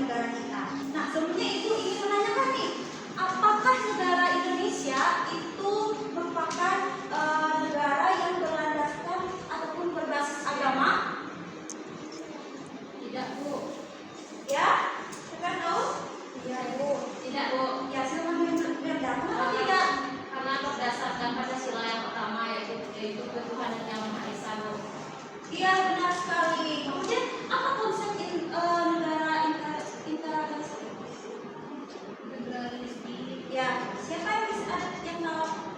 negara kita. Nah, sebelumnya Ibu ingin menanyakan nih, apakah negara Indonesia itu merupakan negara yang berlandaskan ataupun berbasis agama? Tidak, Bu. Ya, siapa tahu? Iya, Bu. Tidak, Bu. Ya, silakan menjawab. Tidak. Karena berdasarkan Pancasila yang pertama yaitu ketuhanan yang Maha Esa, Bu. Iya, benar sekali. Kemudian apa konsep negara interagama? Ya, siapa yang bisa yang tahu?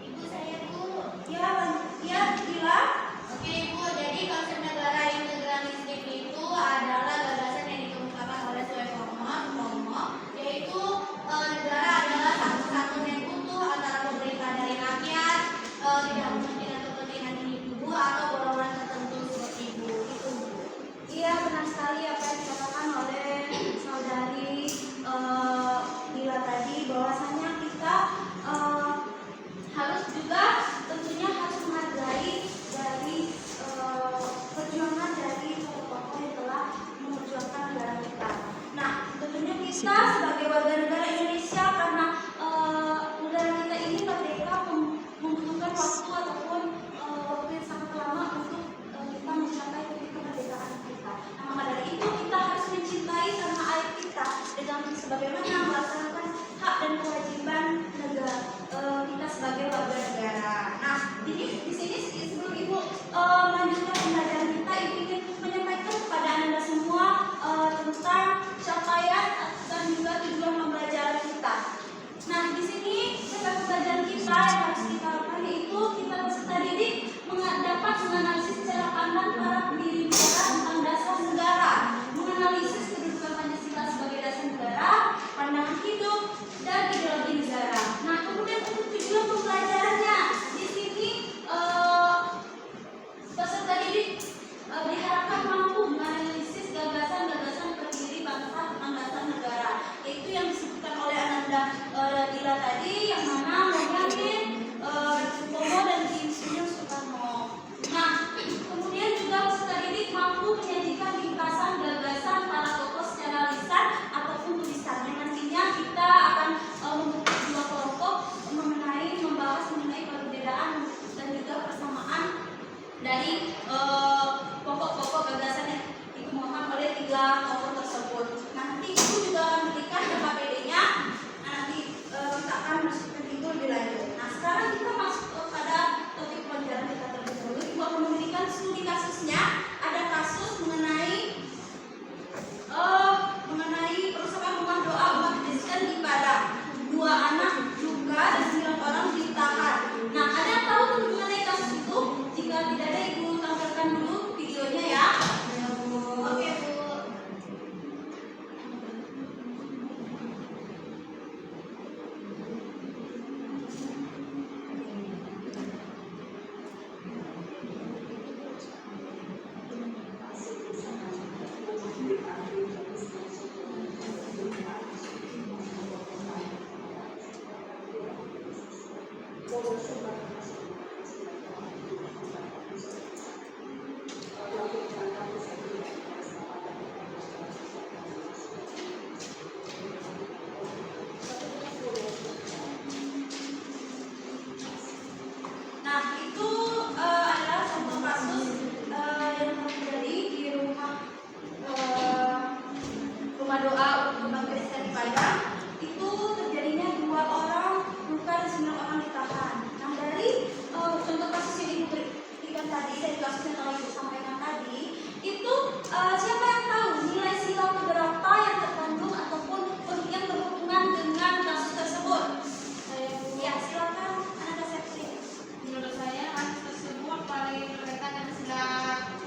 Ibu, saya Bu. Ya, Gila. Oke Ibu, jadi konsep negara integralistik itu adalah gagasan yang dikemukakan oleh Soekarno, yaitu negara adalah satu-satunya utuh antara pemerintah dari rakyat, tidak mementingkan kepentingan individu atau golongan tertentu seperti itu. Iya, benar sekali apa yang dikatakan oleh saudari Gila tadi, bahwasanya kita harus juga tentunya harus menghargai dari perjuangan dari tokoh-tokoh yang telah memperjuangkan negara kita. Nah, tentunya kita sebagai warga negara Indonesia, karena negara kita ini merdeka membutuhkan waktu ataupun waktu yang sangat lama untuk kita mencapai titik kemerdekaan kita. Nah, maka dari itu kita harus mencintai tanah air kita dengan sebagaimana melaksanakan hak dan kewajiban negara kita sebagai warga negara. Nah, di sini sebelum Ibu melanjutkan pembelajaran kita, Ibu ingin menyampaikan kepada Anda semua tentang capaian dan juga tujuan pembelajaran kita. Nah, di sini capaian pembelajaran kita yang harus kita lakukan yaitu kita peserta didik dapat menganalisis cara pandang para pendiri negara tentang dasar negara, menganalisis kedudukan Pancasila sebagai dasar negara, pandangan hidup, dan ideologi negara. Nah, kemudian untuk tujuan pembelajarannya, di sini peserta didik diharapkan mampu menganalisis gagasan-gagasan pendiri bangsa tentang dasar negara, yaitu yang disebutkan oleh Ananda Gila tadi, yang mana Muhammad Sutomo dan Insinyur Soekarno. Nah, kemudian juga peserta didik mampu menyajikan ringkasan gagasan para tokoh secara lisan ataupun tulisan. Yang nantinya kita akan membentuk dua kelompok membahas mengenai perbedaan dan juga persamaan dari pokok-pokok gagasan yang dikemukakan oleh tiga tokoh tersebut. Nanti Ibu juga akan berikan KPD-nya. Nanti kita akan masukkan itu lebih lanjut. Nah, sekarang kita masuk pada topik pelajaran kita terlebih dahulu. Ibu akan memberikan studi kasusnya. Ada kasus mengenai perusahaan rumah doa umat Kristen di Padang. 2 anak luka dan 9 orang ditahan. Nah, ada yang tahu mengenai kasus itu? Jika tidak ada, Ibu tampilkan dulu videonya ya. Oke, Bu. Nah, itu adalah contoh kasus yang terjadi di rumah doa umat Kristen di Padang. Itu terjadinya 2 orang luka dan 9 orang ditahan. Nah, dari contoh kasus yang Ibu berikan tadi, dari kasus yang telah Ibu sampaikan tadi, itu siapa yang tahu nilai sila keberapa yang terkandung ataupun yang berhubungan dengan kasus tersebut? Ya, silakan Anda Sepsi. Menurut saya kasus tersebut paling berkaitan dengan sila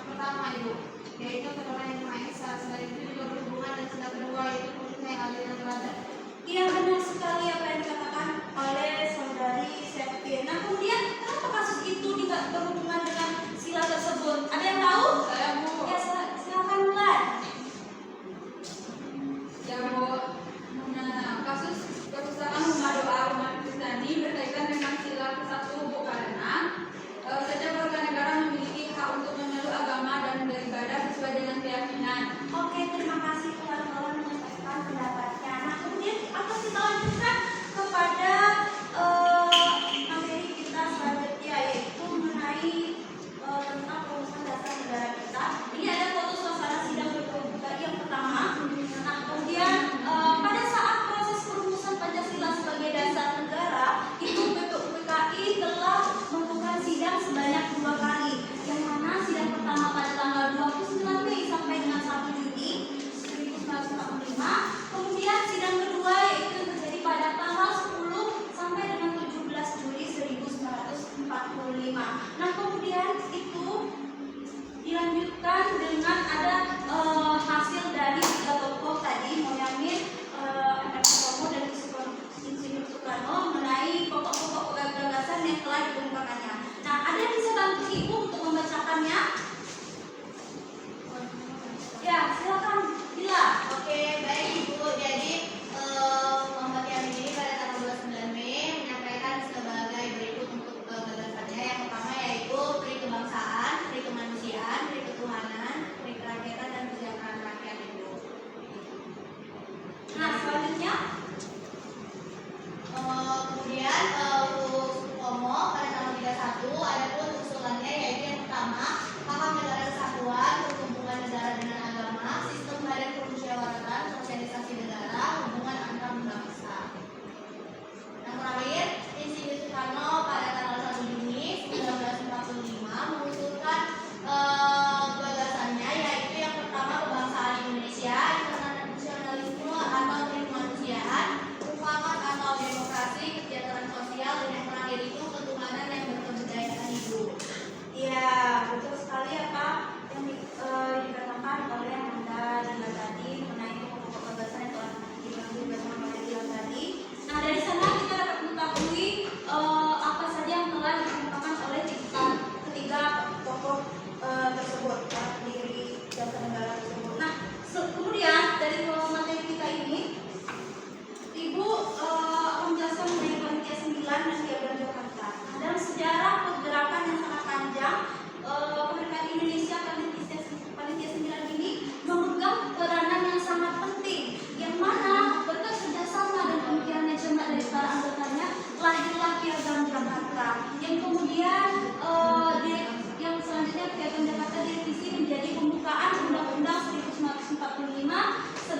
pertama, Ibu, yaitu ketuhanan yang Maha Esa. Selain itu juga berhubungan dengan sila kedua, yaitu pemerintah yang adil dan beradab. Iya, benar sekali apa yang dikatakan oleh saudari Septi. Nah, kemudian kenapa kasus itu tidak berhubungan dengan sila tersebut? Ada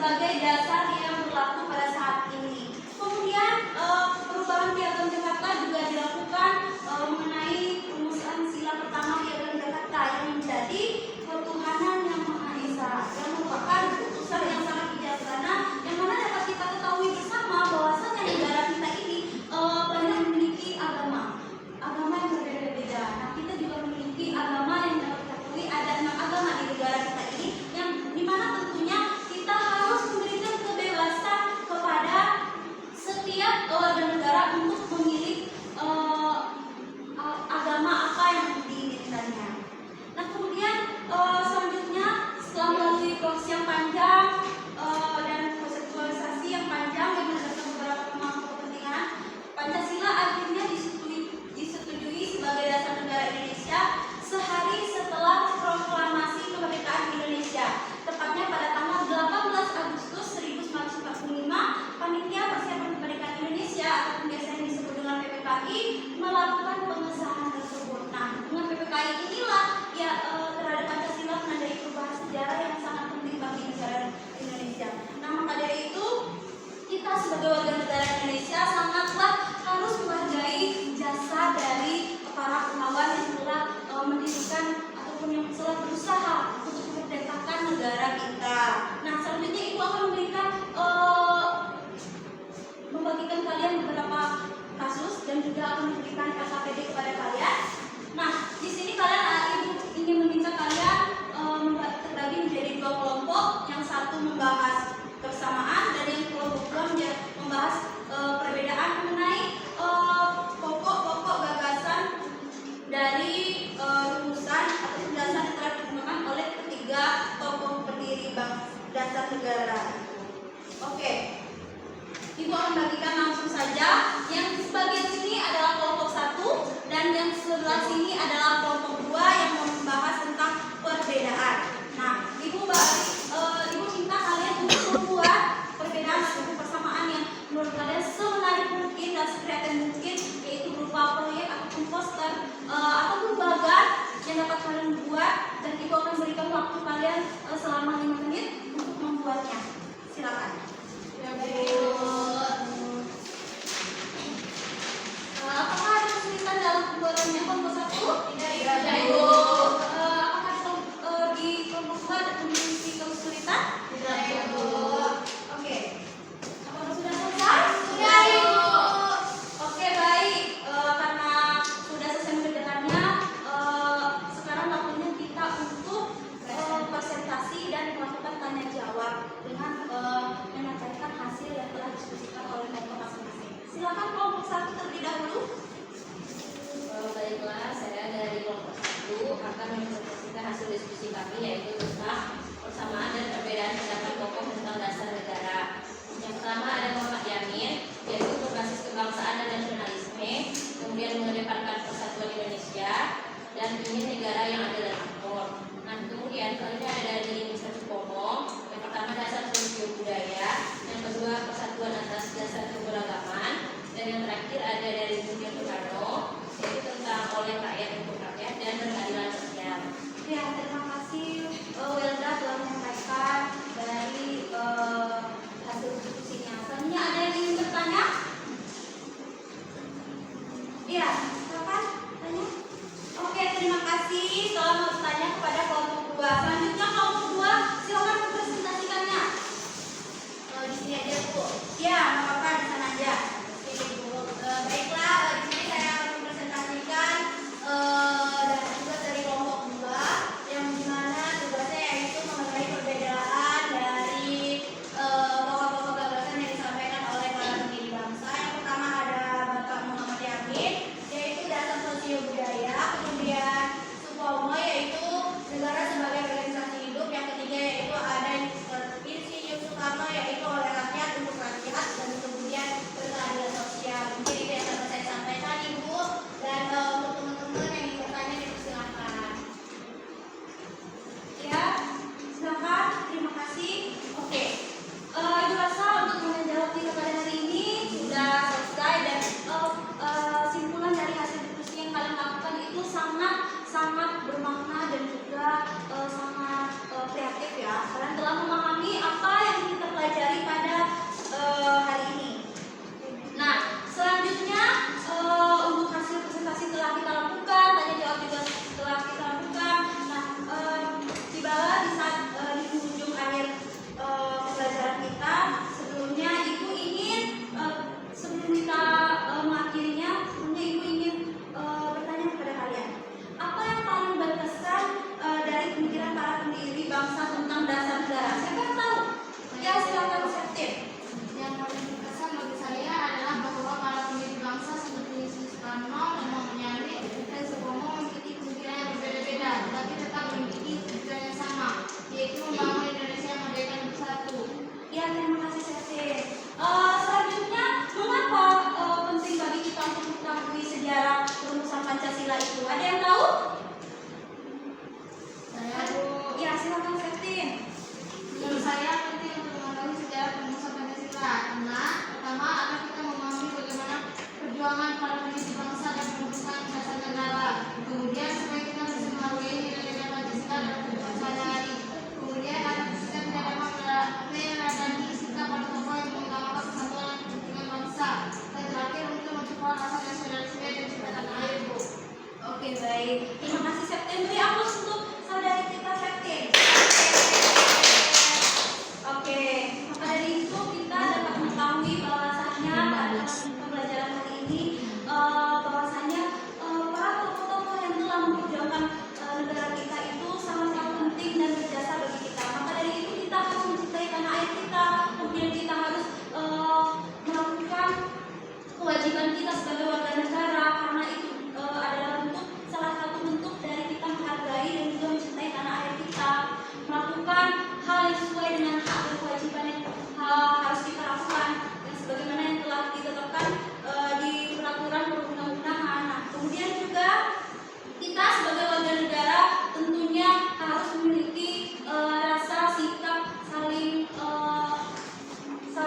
sebagai dasar yang berlaku pada saat ini. Kemudian perubahan Piagam Jakarta juga dilakukan mengenai perumusan sila pertama Piagam Jakarta yang menjadi ketuhanan yang Maha Esa, yang merupakan putusan yang sangat bijaksana, yang mana dapat kita ketahui bersama bahwasanya negara kita ini banyak memiliki agama yang berbeda-beda. Nah, kita juga memiliki agama yang dapat kita ketahui ada 6 agama di negara kita ini, yang dimana tentunya kita harus memberikan kebebasan kepada setiap warga negara untuk memilih agama apa yang diinginkannya. Nah, kemudian selanjutnya setelah melalui proses yang panjang dan konseptualisasi yang panjang yang melibatkan beberapa pemangku kepentingan, Pancasila akhirnya disetujui sebagai dasar negara Indonesia sehari setelah proklamasi kemerdekaan Indonesia, tepatnya pada tanggal 18 Agustus 1945. Panitia Persiapan Kemerdekaan Indonesia atau biasa yang disebut dengan PPKI melakukan pengesahan tersebut. Nah, dengan PPKI inilah ya terhadap Pancasila menandai perubahan sejarah yang sangat penting bagi negara Indonesia. Nah, maka dari itu kita sebagai warga negara Indonesia sangatlah harus menghargai jasa dari para pahlawan yang telah mendirikan ataupun yang telah berusaha untuk memerdekakan negara kita. Nah, selanjutnya Ibu akan membagikan kalian beberapa kasus dan juga akan memberikan KKPD kepada kalian. Nah, di sini kalian Ibu ingin meminta kalian terbagi menjadi 2 kelompok. Yang satu membahas kebersamaan dan yang kelompok kedua membahas perbedaan mengenai pokok-pokok gagasan dari rumusan atau penjelasan yang telah digunakan oleh ketiga tokoh pendiri dasar negara. Oke. Ibu akan bagikan langsung saja. Yang sebagian sini adalah kelompok 1 dan yang sebelah sini adalah kelompok 2 yang membahas tentang perbedaan. Nah, Ibu minta kalian untuk membuat perbedaan atau persamaan yang menurut kalian semenarik mungkin dan sekreatif mungkin, yaitu berupa proyek ataupun poster ataupun bagan yang dapat kalian buat, dan Ibu akan berikan waktu kalian selama 5 menit untuk membuatnya. Silakan. Apakah ada kesulitan dalam pembuatannya kelompok 1? Tidak, Ibu. Apakah di kelompok 2 ada memiliki kesulitan? Tidak, Ibu. Oke. Apakah sudah selesai? Sudah, Ibu. Oke, baik. Karena sudah selesai mengerjakannya, sekarang waktunya kita untuk presentasi dan melakukan tanya jawab dengan menyampaikan hasil yang telah diskusikan oleh kelompok masing-masing. Silakan kelompok 1 terlebih dahulu. Baiklah, saya dari kelompok 1 akan mempresentasikan hasil diskusi kami, yaitu tentang persamaan dan perbedaan pendapat tokoh tentang dasar negara. Yang pertama ada Muhammad Yamin, yaitu berbasis kebangsaan dan nasionalisme, kemudian mengedepankan persatuan Indonesia dan ingin negara yang adil dan makmur. Nah, kemudian selanjutnya ada dari Mr. Supomo. Yang pertama dasar sosio budaya, yang kedua persatuan atas dasar keberagaman, dan yang terakhir ada dari Budi Soekarno, yaitu tentang oleh rakyat untuk rakyat dan berkeadilan sosial. Ya, terima kasih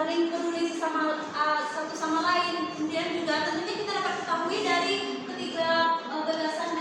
saling peduli satu sama lain. Kemudian juga tentunya kita dapat ketahui dari ketiga gagasan